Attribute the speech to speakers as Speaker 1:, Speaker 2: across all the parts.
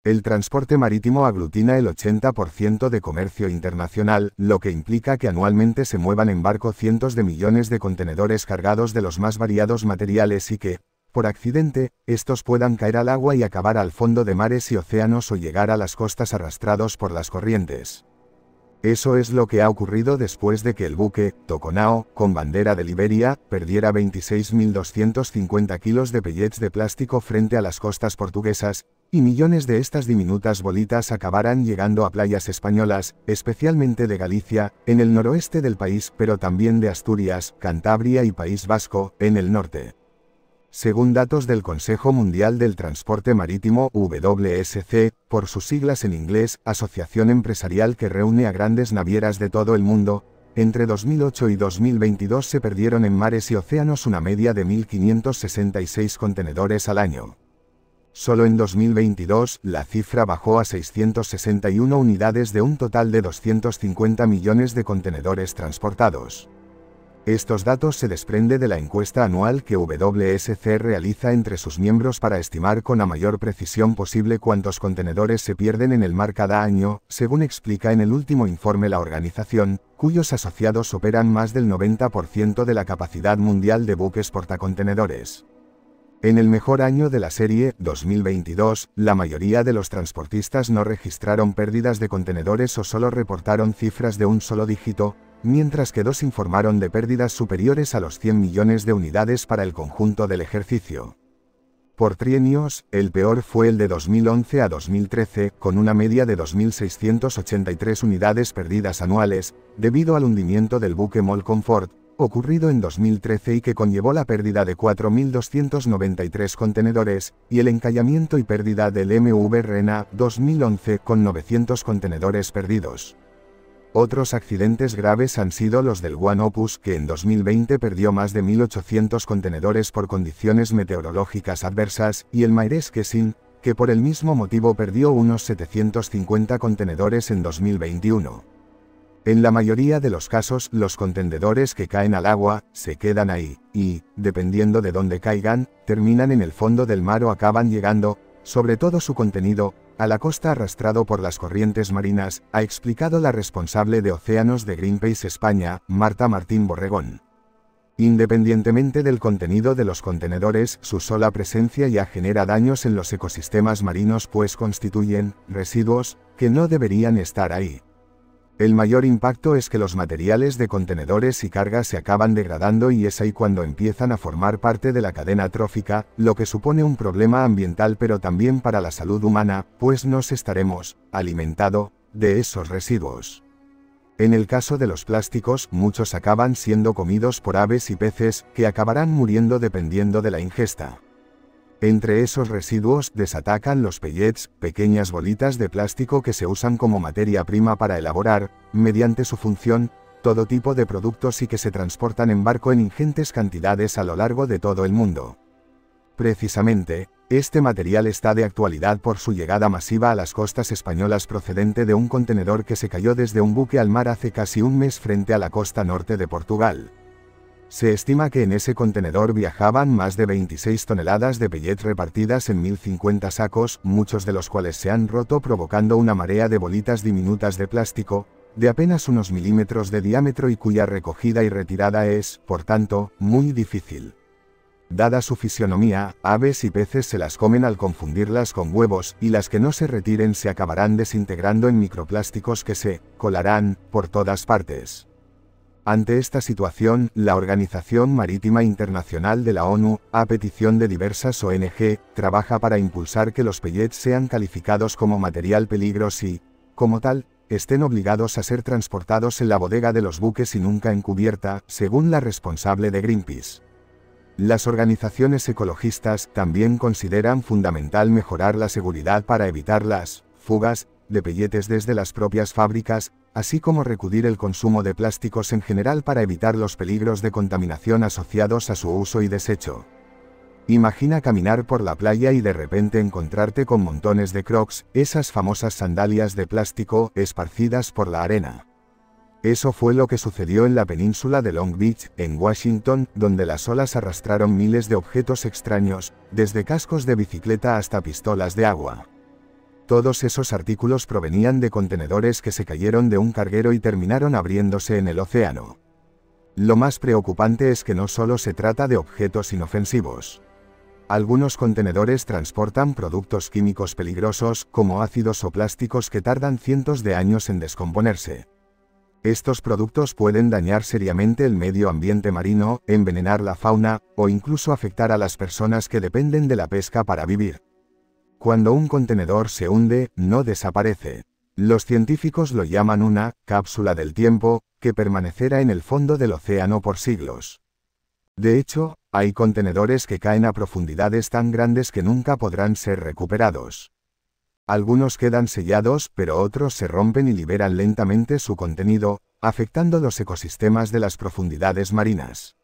Speaker 1: El transporte marítimo aglutina el 80% de comercio internacional, lo que implica que anualmente se muevan en barco cientos de millones de contenedores cargados de los más variados materiales y que, por accidente, estos puedan caer al agua y acabar al fondo de mares y océanos o llegar a las costas arrastrados por las corrientes. Eso es lo que ha ocurrido después de que el buque, Toconao, con bandera de Liberia, perdiera 26.250 kilos de pellets de plástico frente a las costas portuguesas, y millones de estas diminutas bolitas acabaran llegando a playas españolas, especialmente de Galicia, en el noroeste del país, pero también de Asturias, Cantabria y País Vasco, en el norte. Según datos del Consejo Mundial del Transporte Marítimo WSC, por sus siglas en inglés, asociación empresarial que reúne a grandes navieras de todo el mundo, entre 2008 y 2022 se perdieron en mares y océanos una media de 1.566 contenedores al año. Solo en 2022, la cifra bajó a 661 unidades de un total de 250 millones de contenedores transportados. Estos datos se desprenden de la encuesta anual que WSC realiza entre sus miembros para estimar con la mayor precisión posible cuántos contenedores se pierden en el mar cada año, según explica en el último informe la organización, cuyos asociados operan más del 90% de la capacidad mundial de buques portacontenedores. En el mejor año de la serie, 2022, la mayoría de los transportistas no registraron pérdidas de contenedores o solo reportaron cifras de un solo dígito, mientras que 2 informaron de pérdidas superiores a los 100 millones de unidades para el conjunto del ejercicio. Por trienios, el peor fue el de 2011 a 2013, con una media de 2.683 unidades perdidas anuales, debido al hundimiento del buque Mol Comfort, ocurrido en 2013 y que conllevó la pérdida de 4.293 contenedores, y el encallamiento y pérdida del MV Rena 2011 con 900 contenedores perdidos. Otros accidentes graves han sido los del One Opus, que en 2020 perdió más de 1.800 contenedores por condiciones meteorológicas adversas, y el Maersk Esin, que por el mismo motivo perdió unos 750 contenedores en 2021. En la mayoría de los casos, los contenedores que caen al agua, se quedan ahí, y, dependiendo de dónde caigan, terminan en el fondo del mar o acaban llegando, sobre todo su contenido, a la costa arrastrado por las corrientes marinas, ha explicado la responsable de Océanos de Greenpeace España, Marta Martín Borregón. Independientemente del contenido de los contenedores, su sola presencia ya genera daños en los ecosistemas marinos pues constituyen residuos que no deberían estar ahí. El mayor impacto es que los materiales de contenedores y cargas se acaban degradando y es ahí cuando empiezan a formar parte de la cadena trófica, lo que supone un problema ambiental pero también para la salud humana, pues nos estaremos alimentando de esos residuos. En el caso de los plásticos, muchos acaban siendo comidos por aves y peces, que acabarán muriendo dependiendo de la ingesta. Entre esos residuos desatacan los pellets, pequeñas bolitas de plástico que se usan como materia prima para elaborar, mediante su función, todo tipo de productos y que se transportan en barco en ingentes cantidades a lo largo de todo el mundo. Precisamente, este material está de actualidad por su llegada masiva a las costas españolas procedente de un contenedor que se cayó desde un buque al mar hace casi un mes frente a la costa norte de Portugal. Se estima que en ese contenedor viajaban más de 26 toneladas de pellets repartidas en 1.050 sacos, muchos de los cuales se han roto provocando una marea de bolitas diminutas de plástico, de apenas unos milímetros de diámetro y cuya recogida y retirada es, por tanto, muy difícil. Dada su fisionomía, aves y peces se las comen al confundirlas con huevos, y las que no se retiren se acabarán desintegrando en microplásticos que se colarán por todas partes. Ante esta situación, la Organización Marítima Internacional de la ONU, a petición de diversas ONG, trabaja para impulsar que los pellets sean calificados como material peligroso y, como tal, estén obligados a ser transportados en la bodega de los buques y nunca en cubierta, según la responsable de Greenpeace. Las organizaciones ecologistas también consideran fundamental mejorar la seguridad para evitar las fugas de pelletes desde las propias fábricas, así como reducir el consumo de plásticos en general para evitar los peligros de contaminación asociados a su uso y desecho. Imagina caminar por la playa y de repente encontrarte con montones de Crocs, esas famosas sandalias de plástico, esparcidas por la arena. Eso fue lo que sucedió en la península de Long Beach, en Washington, donde las olas arrastraron miles de objetos extraños, desde cascos de bicicleta hasta pistolas de agua. Todos esos artículos provenían de contenedores que se cayeron de un carguero y terminaron abriéndose en el océano. Lo más preocupante es que no solo se trata de objetos inofensivos. Algunos contenedores transportan productos químicos peligrosos, como ácidos o plásticos que tardan cientos de años en descomponerse. Estos productos pueden dañar seriamente el medio ambiente marino, envenenar la fauna, o incluso afectar a las personas que dependen de la pesca para vivir. Cuando un contenedor se hunde, no desaparece. Los científicos lo llaman una cápsula del tiempo, que permanecerá en el fondo del océano por siglos. De hecho, hay contenedores que caen a profundidades tan grandes que nunca podrán ser recuperados. Algunos quedan sellados, pero otros se rompen y liberan lentamente su contenido, afectando los ecosistemas de las profundidades marinas.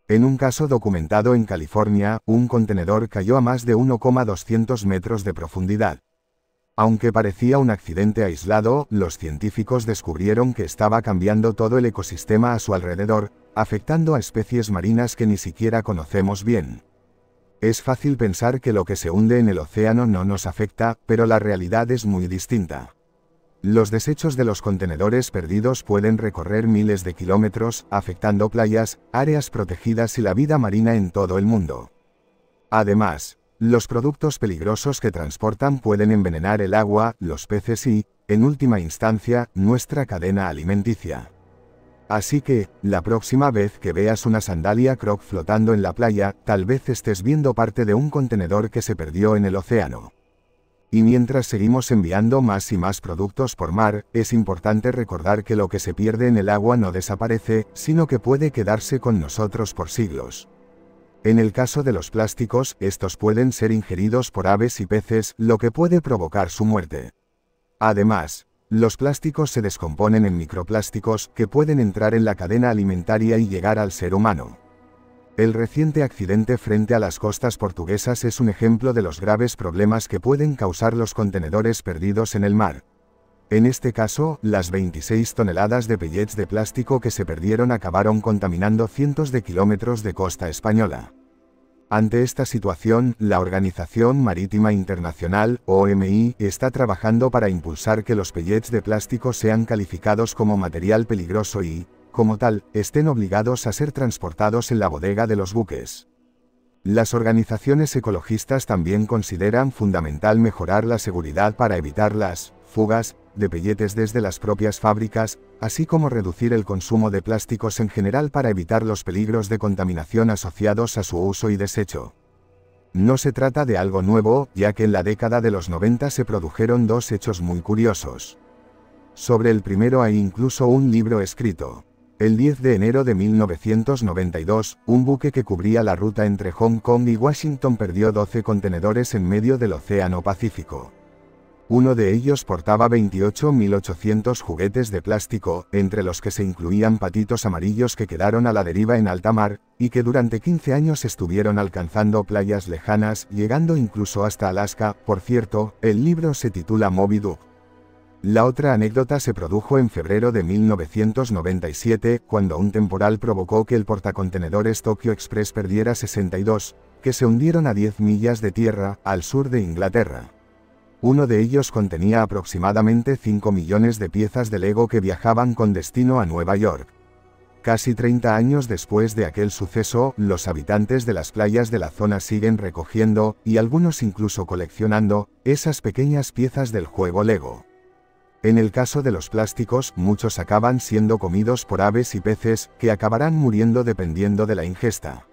Speaker 1: En un caso documentado en California, un contenedor cayó a más de 1,200 metros de profundidad. Aunque parecía un accidente aislado, los científicos descubrieron que estaba cambiando todo el ecosistema a su alrededor, afectando a especies marinas que ni siquiera conocemos bien. Es fácil pensar que lo que se hunde en el océano no nos afecta, pero la realidad es muy distinta. Los desechos de los contenedores perdidos pueden recorrer miles de kilómetros, afectando playas, áreas protegidas y la vida marina en todo el mundo. Además, los productos peligrosos que transportan pueden envenenar el agua, los peces y, en última instancia, nuestra cadena alimenticia. Así que, la próxima vez que veas una sandalia Croc flotando en la playa, tal vez estés viendo parte de un contenedor que se perdió en el océano. Y mientras seguimos enviando más y más productos por mar, es importante recordar que lo que se pierde en el agua no desaparece, sino que puede quedarse con nosotros por siglos. En el caso de los plásticos, estos pueden ser ingeridos por aves y peces, lo que puede provocar su muerte. Además, los plásticos se descomponen en microplásticos, que pueden entrar en la cadena alimentaria y llegar al ser humano. El reciente accidente frente a las costas portuguesas es un ejemplo de los graves problemas que pueden causar los contenedores perdidos en el mar. En este caso, las 26 toneladas de pellets de plástico que se perdieron acabaron contaminando cientos de kilómetros de costa española. Ante esta situación, la Organización Marítima Internacional, OMI, está trabajando para impulsar que los pellets de plástico sean calificados como material peligroso y, como tal, estén obligados a ser transportados en la bodega de los buques. Las organizaciones ecologistas también consideran fundamental mejorar la seguridad para evitar las fugas de pelletes desde las propias fábricas, así como reducir el consumo de plásticos en general para evitar los peligros de contaminación asociados a su uso y desecho. No se trata de algo nuevo, ya que en la década de los 90 se produjeron dos hechos muy curiosos. Sobre el primero hay incluso un libro escrito. El 10 de enero de 1992, un buque que cubría la ruta entre Hong Kong y Washington perdió 12 contenedores en medio del Océano Pacífico. Uno de ellos portaba 28.800 juguetes de plástico, entre los que se incluían patitos amarillos que quedaron a la deriva en alta mar, y que durante 15 años estuvieron alcanzando playas lejanas, llegando incluso hasta Alaska. Por cierto, el libro se titula Moby Dick. La otra anécdota se produjo en febrero de 1997, cuando un temporal provocó que el portacontenedores Tokyo Express perdiera 62, que se hundieron a 10 millas de tierra, al sur de Inglaterra. Uno de ellos contenía aproximadamente 5 millones de piezas de Lego que viajaban con destino a Nueva York. Casi 30 años después de aquel suceso, los habitantes de las playas de la zona siguen recogiendo, y algunos incluso coleccionando, esas pequeñas piezas del juego Lego. En el caso de los plásticos, muchos acaban siendo comidos por aves y peces, que acabarán muriendo dependiendo de la ingesta.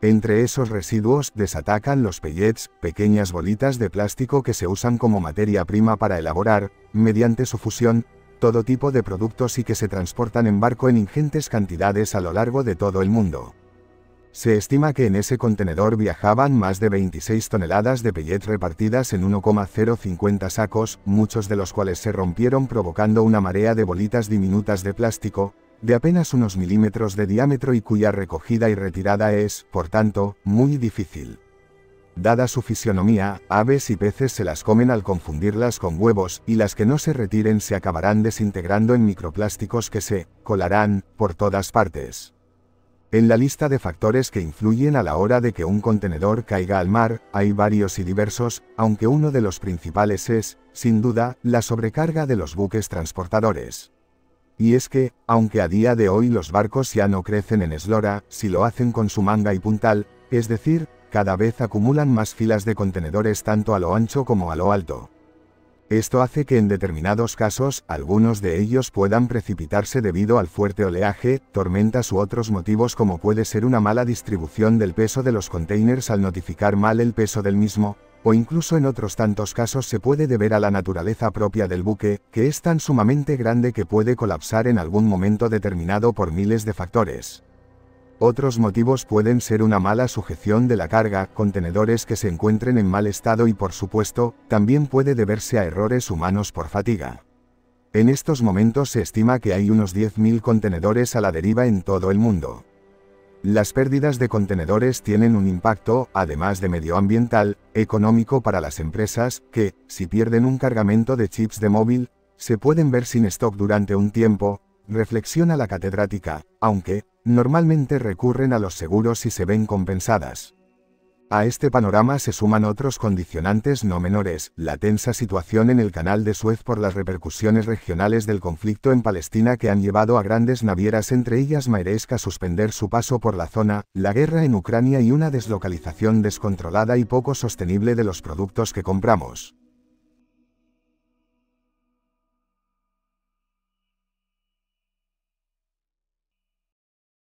Speaker 1: Entre esos residuos, desatacan los pellets, pequeñas bolitas de plástico que se usan como materia prima para elaborar, mediante su fusión, todo tipo de productos y que se transportan en barco en ingentes cantidades a lo largo de todo el mundo. Se estima que en ese contenedor viajaban más de 26 toneladas de pellets repartidas en 1,050 sacos, muchos de los cuales se rompieron provocando una marea de bolitas diminutas de plástico, de apenas unos milímetros de diámetro y cuya recogida y retirada es, por tanto, muy difícil. Dada su fisionomía, aves y peces se las comen al confundirlas con huevos, y las que no se retiren se acabarán desintegrando en microplásticos que se colarán por todas partes. En la lista de factores que influyen a la hora de que un contenedor caiga al mar, hay varios y diversos, aunque uno de los principales es, sin duda, la sobrecarga de los buques transportadores. Y es que, aunque a día de hoy los barcos ya no crecen en eslora, si lo hacen con su manga y puntal, es decir, cada vez acumulan más filas de contenedores tanto a lo ancho como a lo alto. Esto hace que en determinados casos, algunos de ellos puedan precipitarse debido al fuerte oleaje, tormentas u otros motivos como puede ser una mala distribución del peso de los containers al notificar mal el peso del mismo, o incluso en otros tantos casos se puede deber a la naturaleza propia del buque, que es tan sumamente grande que puede colapsar en algún momento determinado por miles de factores. Otros motivos pueden ser una mala sujeción de la carga, contenedores que se encuentren en mal estado y por supuesto, también puede deberse a errores humanos por fatiga. En estos momentos se estima que hay unos 10.000 contenedores a la deriva en todo el mundo. Las pérdidas de contenedores tienen un impacto, además de medioambiental, económico para las empresas, que, si pierden un cargamento de chips de móvil, se pueden ver sin stock durante un tiempo, reflexiona la catedrática, aunque, normalmente recurren a los seguros y se ven compensadas. A este panorama se suman otros condicionantes no menores, la tensa situación en el Canal de Suez por las repercusiones regionales del conflicto en Palestina que han llevado a grandes navieras entre ellas Maersk a suspender su paso por la zona, la guerra en Ucrania y una deslocalización descontrolada y poco sostenible de los productos que compramos.